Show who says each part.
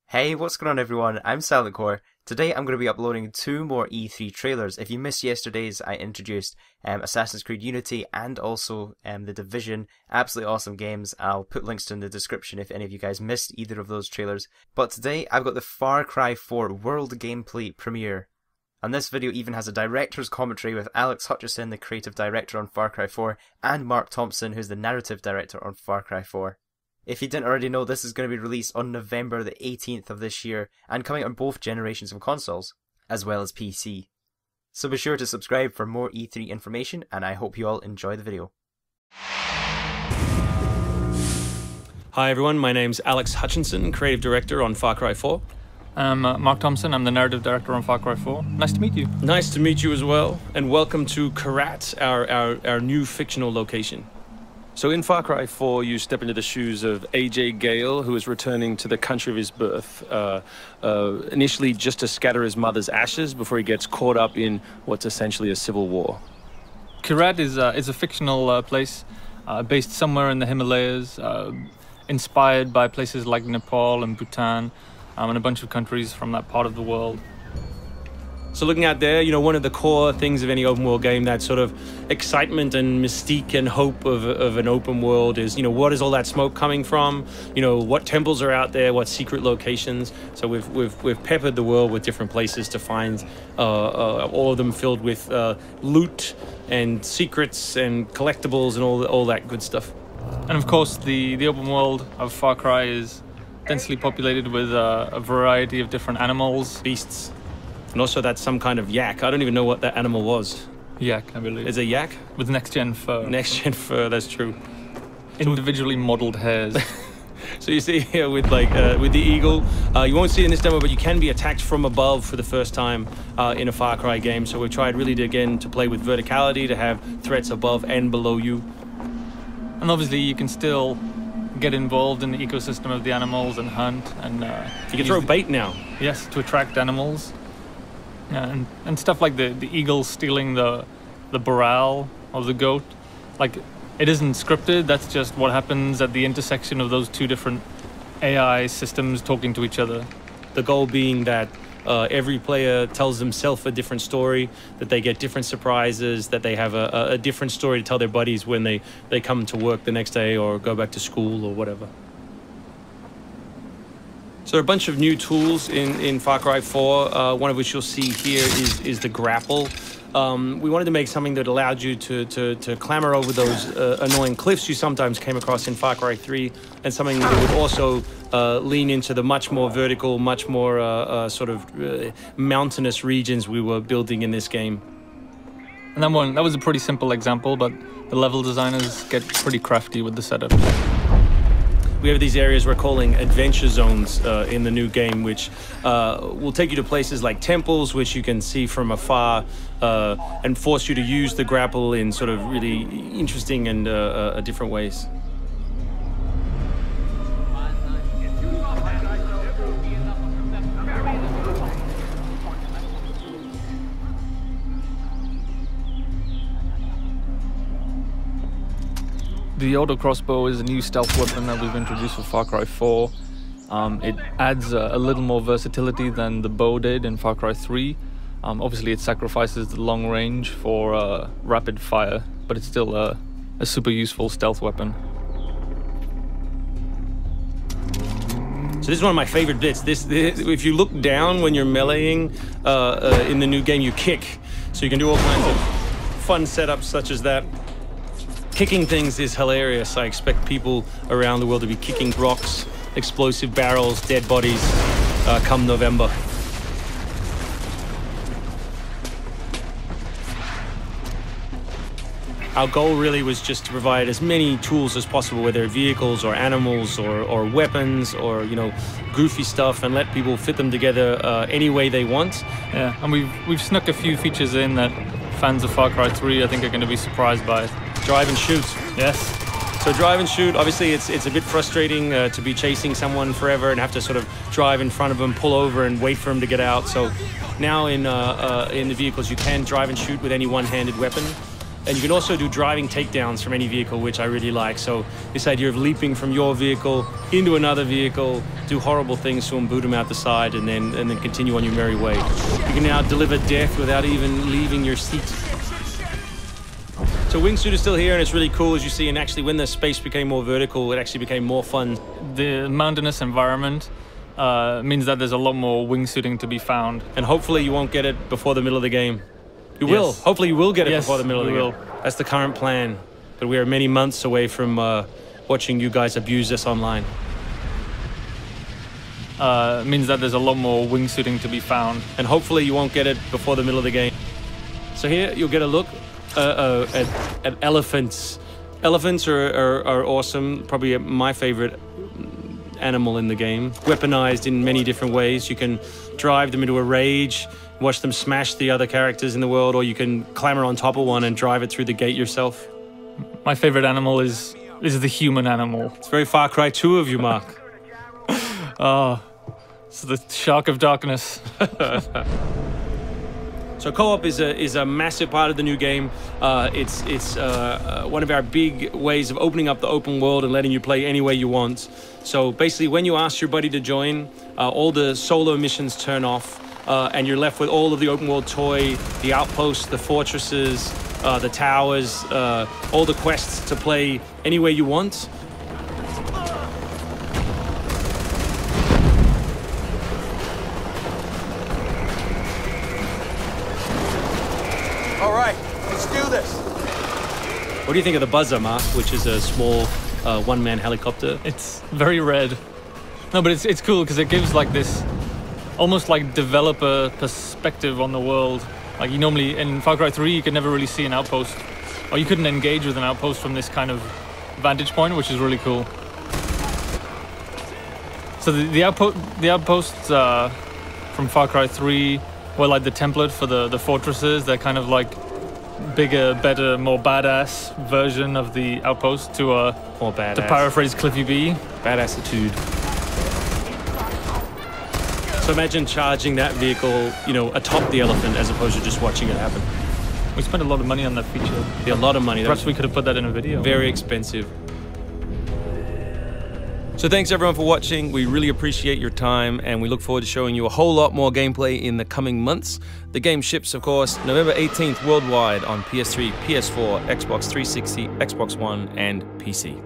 Speaker 1: Hey, what's going on everyone? I'm Silentcore. Today I'm going to be uploading two more E3 trailers. If you missed yesterday's, I introduced Assassin's Creed Unity and also The Division. Absolutely awesome games. I'll put links in the description if any of you guys missed either of those trailers. But today I've got the Far Cry 4 World Gameplay premiere. And this video even has a director's commentary with Alex Hutchison, the creative director on Far Cry 4, and Mark Thompson, who's the narrative director on Far Cry 4. If you didn't already know, this is going to be released on November the 18th of this year and coming on both generations of consoles, as well as PC. So be sure to subscribe for more E3 information, and I hope you all enjoy the video.
Speaker 2: Hi everyone, my name's Alex Hutchinson, creative director on Far Cry 4.
Speaker 3: I'm Mark Thompson, I'm the narrative director on Far Cry 4. Nice to meet you.
Speaker 2: Nice to meet you as well, and welcome to Kyrat, our new fictional location. So in Far Cry 4, you step into the shoes of AJ Gale, who is returning to the country of his birth, initially just to scatter his mother's ashes before he gets caught up in what's essentially a civil war.
Speaker 3: Kyrat is a fictional place based somewhere in the Himalayas, inspired by places like Nepal and Bhutan, and a bunch of countries from that part of the world.
Speaker 2: So looking out there, you know, one of the core things of any open world game, that sort of excitement and mystique and hope of an open world is, you know, what is all that smoke coming from? You know, what temples are out there? What secret locations? So we've peppered the world with different places to find all of them filled with loot and secrets and collectibles and all that good stuff.
Speaker 3: And of course, the open world of Far Cry is densely populated with a variety of different animals,
Speaker 2: beasts. And also that's some kind of yak. I don't even know what that animal was.
Speaker 3: Yak, I believe.
Speaker 2: Is it yak?
Speaker 3: With next-gen fur.
Speaker 2: Next-gen fur, that's true.
Speaker 3: Individually modeled hairs.
Speaker 2: So you see here with with the eagle, you won't see it in this demo, but you can be attacked from above for the first time in a Far Cry game. So we've tried really to play with verticality, to have threats above and below you.
Speaker 3: And obviously you can still get involved in the ecosystem of the animals and hunt. And
Speaker 2: you can throw bait now.
Speaker 3: Yes, to attract animals. Yeah, and stuff like the eagle stealing the morale of the goat. Like, it isn't scripted, that's just what happens at the intersection of those two different AI systems talking to each other.
Speaker 2: The goal being that every player tells themselves a different story, that they get different surprises, that they have a different story to tell their buddies when they come to work the next day or go back to school or whatever. So there are a bunch of new tools in Far Cry 4, one of which you'll see here is the grapple. We wanted to make something that allowed you to clamber over those annoying cliffs you sometimes came across in Far Cry 3, and something that would also lean into the much more vertical, much more sort of mountainous regions we were building in this game.
Speaker 3: And that was a pretty simple example, but the level designers get pretty crafty with the setup.
Speaker 2: We have these areas we're calling adventure zones in the new game, which will take you to places like temples, which you can see from afar, and force you to use the grapple in sort of really interesting and different ways.
Speaker 3: The auto crossbow is a new stealth weapon that we've introduced for Far Cry 4. It adds a little more versatility than the bow did in Far Cry 3. Obviously it sacrifices the long range for rapid fire, but it's still a super useful stealth weapon.
Speaker 2: So this is one of my favorite bits. If you look down when you're meleeing in the new game, you kick. So you can do all kinds of fun setups such as that. Kicking things is hilarious. I expect people around the world to be kicking rocks, explosive barrels, dead bodies come November. Our goal really was just to provide as many tools as possible, whether vehicles or animals or weapons or, you know, goofy stuff, and let people fit them together any way they want.
Speaker 3: Yeah, and we've snuck a few features in that fans of Far Cry 3 I think are going to be surprised by.
Speaker 2: Drive and shoot.
Speaker 3: Yes.
Speaker 2: So drive and shoot, obviously it's a bit frustrating to be chasing someone forever and have to sort of drive in front of them, pull over and wait for them to get out. So now in the vehicles you can drive and shoot with any one-handed weapon. And you can also do driving takedowns from any vehicle, which I really like. So this idea of leaping from your vehicle into another vehicle, do horrible things to them, boot them out the side, and then continue on your merry way. You can now deliver death without even leaving your seat. So wingsuit is still here, and it's really cool, as you see. And actually, when the space became more vertical, it actually became more fun.
Speaker 3: The mountainous environment means that there's a lot more wingsuiting to be found.
Speaker 2: And hopefully you won't get it before the middle of the game. You will. Hopefully you will get it before the middle of the game. That's the current plan. But we are many months away from watching you guys abuse this online.
Speaker 3: Means that there's a lot more wingsuiting to be found.
Speaker 2: And hopefully you won't get it before the middle of the game. So here you'll get a look at elephants. Elephants are awesome. Probably my favorite animal in the game. Weaponized in many different ways. You can drive them into a rage, watch them smash the other characters in the world, or you can clamber on top of one and drive it through the gate yourself.
Speaker 3: My favorite animal is the human animal.
Speaker 2: It's very Far Cry 2 of you, Mark.
Speaker 3: Oh, it's the shark of darkness.
Speaker 2: So co-op is a massive part of the new game. It's one of our big ways of opening up the open world and letting you play any way you want. So basically, when you ask your buddy to join, all the solo missions turn off, and you're left with all of the open world toy, the outposts, the fortresses, the towers, all the quests to play any way you want.
Speaker 4: All right, let's do this.
Speaker 2: What do you think of the Buzzer, Mark, which is a small one-man helicopter?
Speaker 3: It's very red. No, but it's cool because it gives like this almost like developer perspective on the world. Like you normally in Far Cry 3 you could never really see an outpost, or you couldn't engage with an outpost from this kind of vantage point, which is really cool. So the outposts from Far Cry 3 were like the template for the fortresses. They're kind of like bigger, better, more badass version of the outpost to
Speaker 2: more badass.
Speaker 3: To paraphrase Cliffy B.
Speaker 2: Badassitude. So imagine charging that vehicle, you know, atop the elephant as opposed to just watching it happen.
Speaker 3: We spent a lot of money on that feature.
Speaker 2: Yeah, a lot of money.
Speaker 3: Perhaps we could have put that in a video.
Speaker 2: Very expensive. So thanks everyone for watching. We really appreciate your time, and we look forward to showing you a whole lot more gameplay in the coming months. The game ships, of course, November 18th worldwide on PS3, PS4, Xbox 360, Xbox One, and PC.